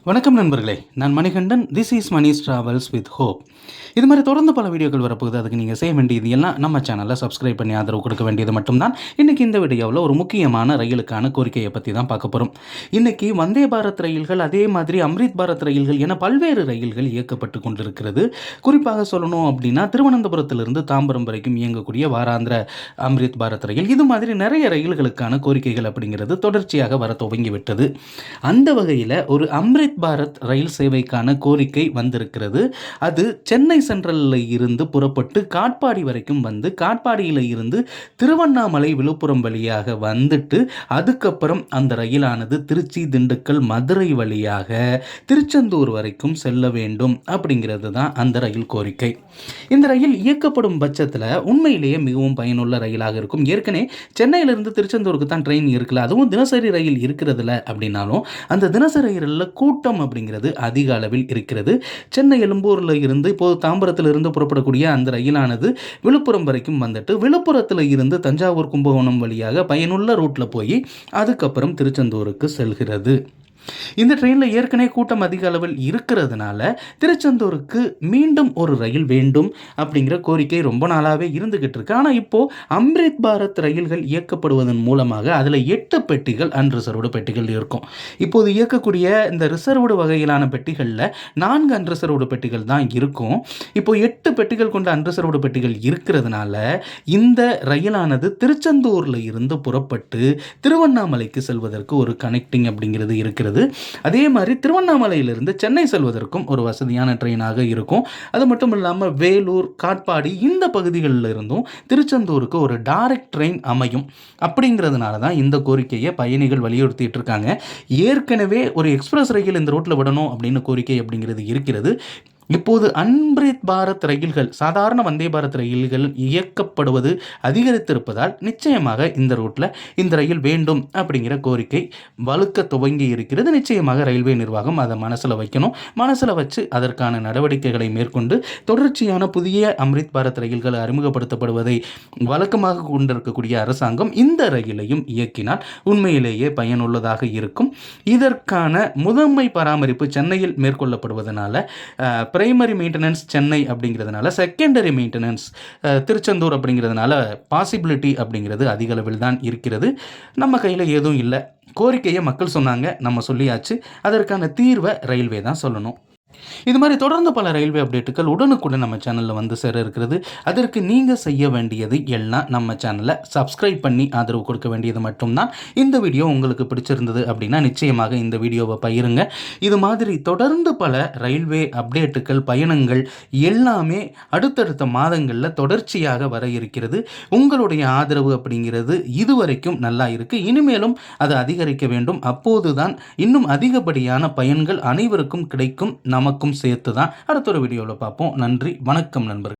வணக்கம் நண்பர்களே, நான் Manikandan. This is Mani's travels with hope. இது மாதிரி தொடர்ந்து பல வீடியோக்கள் வரப்போகுது. அதுக்கு நீங்கள் செய்ய வேண்டியது எல்லாம் நம்ம சேனலில் சப்ஸ்கிரைப் பண்ணி ஆதரவு கொடுக்க வேண்டியது மட்டும்தான். இன்றைக்கி இந்த வீடியோவில் ஒரு முக்கியமான ரயிலுக்கான கோரிக்கையை பற்றி தான் பார்க்க போகிறோம். இன்றைக்கி வந்தே பாரத் ரயில்கள், அதே மாதிரி அம்ரித் பாரத் ரயில்கள் என பல்வேறு ரயில்கள் இயக்கப்பட்டு கொண்டிருக்கிறது. குறிப்பாக சொல்லணும் அப்படின்னா, திருவனந்தபுரத்திலிருந்து தாம்பரம் வரைக்கும் இயங்கக்கூடிய வாராந்திர அம்ரித் பாரத் ரயில், இது மாதிரி நிறைய ரயில்களுக்கான கோரிக்கைகள் அப்படிங்கிறது தொடர்ச்சியாக வர துவங்கிவிட்டது. அந்த வகையில் ஒரு அம்ரித் பாரத் ரயில் சேவைக்கான கோரிக்கை வந்திருக்கிறது. அது சென்னை சென்ட்ரலில் இருந்து புறப்பட்டு காட்பாடி வரைக்கும் வந்து, காட்பாடியில் இருந்து திருவண்ணாமலை விழுப்புரம் வழியாக வந்துட்டு, அதுக்கப்புறம் அந்த ரயிலானது திருச்சி, திண்டுக்கல், மதுரை வழியாக திருச்செந்தூர் வரைக்கும் செல்ல வேண்டும் அப்படிங்கிறது தான் அந்த ரயில் கோரிக்கை. இந்த ரயில் இயக்கப்படும் பட்சத்தில் உண்மையிலேயே மிகவும் பயனுள்ள ரயிலாக இருக்கும். ஏற்கனவே சென்னையிலிருந்து திருச்செந்தூருக்கு தான் ட்ரெயின் இருக்குல்ல, அதுவும் தினசரி ரயில் இருக்கிறதுல அப்படின்னாலும் அந்த தினசரி ரயிலில் கூட்டம் அப்படிங்கிறது அதிக அளவில் இருக்கிறது. சென்னை எழும்பூரில் இருந்து இப்போது தாம்பரத்தில் இருந்து புறப்படக்கூடிய அந்த ரயிலானது விழுப்புரம் வரைக்கும் வந்துட்டு, விழுப்புரத்தில் இருந்து தஞ்சாவூர், கும்பகோணம் வழியாக பயனுள்ள ரூட்டில் போய் அதுக்கப்புறம் திருச்செந்தூருக்கு செல்கிறது. இந்த ட்ரெயினில் ஏற்கனவே கூட்டம் அதிக அளவில் இருக்கிறதுனால திருச்செந்தூருக்கு மீண்டும் ஒரு ரயில் வேண்டும் அப்படிங்கிற கோரிக்கை ரொம்ப நாளாகவே இருந்துகிட்டு இருக்கு. ஆனால் இப்போது அம்ரித் பாரத் ரயில்கள் இயக்கப்படுவதன் மூலமாக அதில் 8 பெட்டிகள் அன்ரிசர்வ்டு பெட்டிகள் இருக்கும். இப்போது இயக்கக்கூடிய இந்த ரிசர்வ்டு வகையிலான பெட்டிகளில் 4 அன்ரிசர்வ்டு பெட்டிகள் தான் இருக்கும். இப்போ 8 பெட்டிகள் கொண்ட அன்ரிசர்வ்டு பெட்டிகள் இருக்கிறதுனால இந்த ரயிலானது திருச்செந்தூரில் இருந்து புறப்பட்டு திருவண்ணாமலைக்கு செல்வதற்கு ஒரு கனெக்டிங் அப்படிங்கிறது இருக்கிறது. அதே மாதிரி திருவண்ணாமலையிலிருந்து சென்னை செல்வதற்கும் ஒரு வசதியான ட்ரெயினாக இருக்கும். அது மட்டும் இல்லாமல் வேலூர், காட்பாடி இந்த பகுதிகளில் இருந்தும் திருச்செந்தூருக்கு ஒரு டைரக்ட் ட்ரெயின் அமையும். அப்படிங்கிறதுனால தான் இந்த கோரிக்கையை பயணிகள் வலியுறுத்திட்டு இருக்காங்க. ஏற்கனவே ஒரு எக்ஸ்பிரஸ் ரயில் இந்த ரூட்டில் விடணும் அப்படின்னு கோரிக்கை அப்படிங்கிறது இருக்கிறது. இப்போது அம்ரித் பாரத் ரயில்கள், சாதாரண வந்தே பாரத் ரயில்கள் இயக்கப்படுவது அதிகரித்திருப்பதால் நிச்சயமாக இந்த ரூட்டில் இந்த ரயில் வேண்டும் அப்படிங்கிற கோரிக்கை வலுக்க துவங்கி இருக்கிறது. நிச்சயமாக ரயில்வே நிர்வாகம் அதை மனசில் வைக்கணும். மனசில் வச்சு அதற்கான நடவடிக்கைகளை மேற்கொண்டு தொடர்ச்சியான புதிய அம்ரித் பாரத் ரயில்கள் அறிமுகப்படுத்தப்படுவதை வழக்கமாக கொண்டிருக்கக்கூடிய அரசாங்கம் இந்த ரயிலையும் இயக்கினால் உண்மையிலேயே பயனுள்ளதாக இருக்கும். இதற்கான முதன்மை பராமரிப்பு சென்னையில் மேற்கொள்ளப்படுவதனால பிரைமரி மெயின்டெனன்ஸ் சென்னை அப்படிங்கிறதுனால, செகண்டரி மெயின்டெனன்ஸ் திருச்செந்தூர் அப்படிங்கிறதுனால பாசிபிலிட்டி அப்படிங்கிறது அதிக அளவில் தான் இருக்கிறது. நம்ம கையில் எதுவும் இல்லை. கோரிக்கையை மக்கள் சொன்னாங்க, நம்ம சொல்லியாச்சு. அதற்கான தீர்வை ரயில்வே தான் சொல்லணும். இது மாதிரி தொடர்ந்து பல ரயில்வே அப்டேட்டுகள் உடனுக்குடன் நம்ம சேனலில் வந்து சேர இருக்கிறது. அதற்கு நீங்கள் செய்ய வேண்டியது எல்லாம் நம்ம சேனலை சப்ஸ்கிரைப் பண்ணி ஆதரவு கொடுக்க வேண்டியது மட்டும்தான். இந்த வீடியோ உங்களுக்கு பிடிச்சிருந்தது அப்படின்னா நிச்சயமாக இந்த வீடியோவை பகிருங்க. இது மாதிரி தொடர்ந்து பல ரயில்வே அப்டேட்டுகள், பயணங்கள் எல்லாமே அடுத்தடுத்த மாதங்களில் தொடர்ச்சியாக வர இருக்கிறது. உங்களுடைய ஆதரவு அப்படிங்கிறது இதுவரைக்கும் நல்லா இருக்குது. இனிமேலும் அது அதிகரிக்க வேண்டும். அப்போதுதான் இன்னும் அதிகப்படியான பயன்கள் அனைவருக்கும் கிடைக்கும், நமக்கும் சேர்த்து தான். அடுத்த ஒரு வீடியோவில் பார்ப்போம். நன்றி, வணக்கம் நண்பர்கள்.